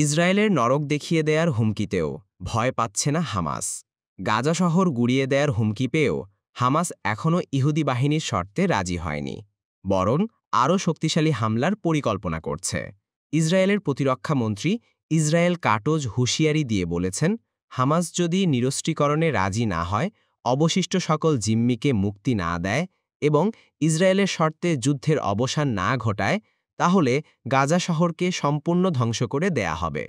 ইসরায়েলের নরক দেখিয়ে দেয়ার হুমকিতেও ভয় পাচ্ছে না হামাস। গাজা শহর গুড়িয়ে দেয়ার হুমকি পেয়েও হামাস এখনও ইহুদি বাহিনীর শর্তে রাজি হয়নি, বরং আরও শক্তিশালী হামলার পরিকল্পনা করছে। ইসরায়েলের প্রতিরক্ষা মন্ত্রী ইসরায়েল কাটোজ হুঁশিয়ারি দিয়ে বলেছেন, হামাস যদি নিরস্ত্রীকরণে রাজি না হয়, অবশিষ্ট সকল জিম্মিকে মুক্তি না দেয় এবং ইসরায়েলের শর্তে যুদ্ধের অবসান না ঘটায়, তাহলে গাজা শহরকে সম্পূর্ণ ধ্বংস করে দেয়া হবে।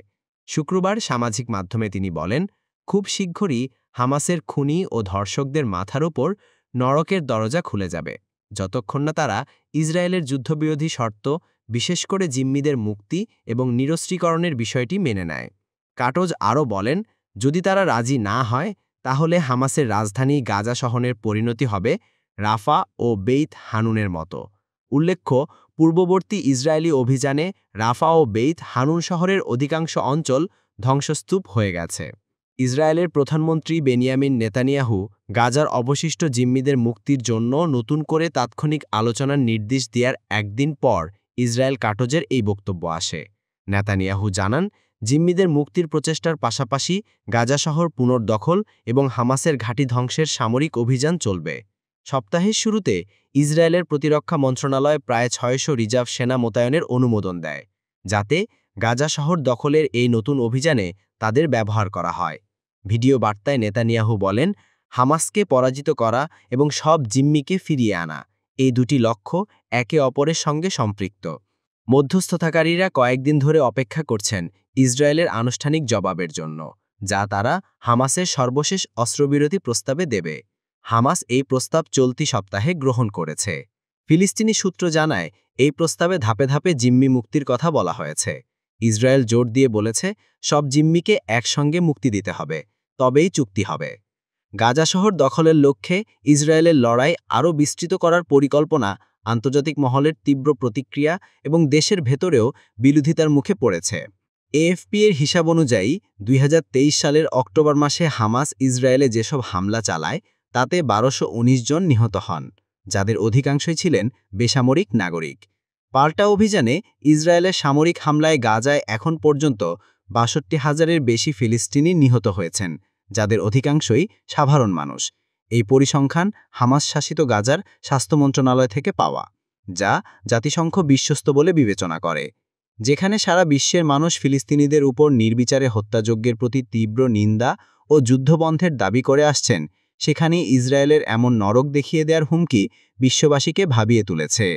শুক্রবার সামাজিক মাধ্যমে তিনি বলেন, খুব শীঘ্রই হামাসের খুনি ও ধর্ষকদের মাথার ওপর নরকের দরজা খুলে যাবে, যতক্ষণ না তারা ইসরায়েলের যুদ্ধবিরোধী শর্ত, বিশেষ করে জিম্মিদের মুক্তি এবং নিরস্ত্রীকরণের বিষয়টি মেনে নেয়। কাটোজ আরও বলেন, যদি তারা রাজি না হয়, তাহলে হামাসের রাজধানী গাজা শহরের পরিণতি হবে রাফা ও বেইত হানুনের মতো। উল্লেখ্য, পূর্ববর্তী ইসরায়েলি অভিযানে রাফা ও বেইত হানুন শহরের অধিকাংশ অঞ্চল ধ্বংসস্তূপ হয়ে গেছে। ইসরায়েলের প্রধানমন্ত্রী বেনিয়ামিন নেতানিয়াহু গাজার অবশিষ্ট জিম্মিদের মুক্তির জন্য নতুন করে তাৎক্ষণিক আলোচনার নির্দেশ দেওয়ার একদিন পর ইসরায়েল কাটোজের এই বক্তব্য আসে। নেতানিয়াহু জানান, জিম্মিদের মুক্তির প্রচেষ্টার পাশাপাশি গাজা শহর পুনর্দখল এবং হামাসের ঘাঁটি ধ্বংসের সামরিক অভিযান চলবে। সপ্তাহের শুরুতে ইসরায়েলের প্রতিরক্ষা মন্ত্রণালয় প্রায় ৬০০ রিজার্ভ সেনা মোতায়েনের অনুমোদন দেয়, যাতে গাজা শহর দখলের এই নতুন অভিযানে তাদের ব্যবহার করা হয়। ভিডিও বার্তায় নেতানিয়াহু বলেন, হামাসকে পরাজিত করা এবং সব জিম্মিকে ফিরিয়ে আনা, এই দুটি লক্ষ্য একে অপরের সঙ্গে সম্পৃক্ত। মধ্যস্থতাকারীরা কয়েকদিন ধরে অপেক্ষা করছেন ইসরায়েলের আনুষ্ঠানিক জবাবের জন্য, যা তারা হামাসের সর্বশেষ অস্ত্রবিরতি প্রস্তাবে দেবে। হামাস এই প্রস্তাব চলতি সপ্তাহে গ্রহণ করেছে। ফিলিস্তিনি সূত্র জানায়, এই প্রস্তাবে ধাপে ধাপে জিম্মি মুক্তির কথা বলা হয়েছে। ইসরায়েল জোর দিয়ে বলেছে, সব জিম্মিকে একসঙ্গে মুক্তি দিতে হবে, তবেই চুক্তি হবে। গাজা শহর দখলের লক্ষ্যে ইসরায়েলের লড়াই আরও বিস্তৃত করার পরিকল্পনা আন্তর্জাতিক মহলের তীব্র প্রতিক্রিয়া এবং দেশের ভেতরেও বিরোধিতার মুখে পড়েছে। এএফপি এর হিসাব অনুযায়ী ২০২৩ সালের অক্টোবর মাসে হামাস ইসরায়েলে যেসব হামলা চালায়, তাতে ১২১৯ জন নিহত হন, যাদের অধিকাংশই ছিলেন বেসামরিক নাগরিক। পাল্টা অভিযানে ইসরায়েলের সামরিক হামলায় গাজায় এখন পর্যন্ত ৬২,০০০-এর বেশি ফিলিস্তিনি নিহত হয়েছেন, যাদের অধিকাংশই সাধারণ মানুষ। এই পরিসংখ্যান হামাস শাসিত গাজার স্বাস্থ্য মন্ত্রণালয় থেকে পাওয়া, যা জাতিসংঘ বিশ্বস্ত বলে বিবেচনা করে। যেখানে সারা বিশ্বের মানুষ ফিলিস্তিনিদের উপর নির্বিচারে হত্যাযজ্ঞের প্রতি তীব্র নিন্দা ও যুদ্ধবন্ধের দাবি করে আসছেন, সেখানেই ইসরায়েলের এমন নরক দেখিয়ে দেওয়ার হুমকি বিশ্ববাসীকে ভাবিয়ে তুলেছে।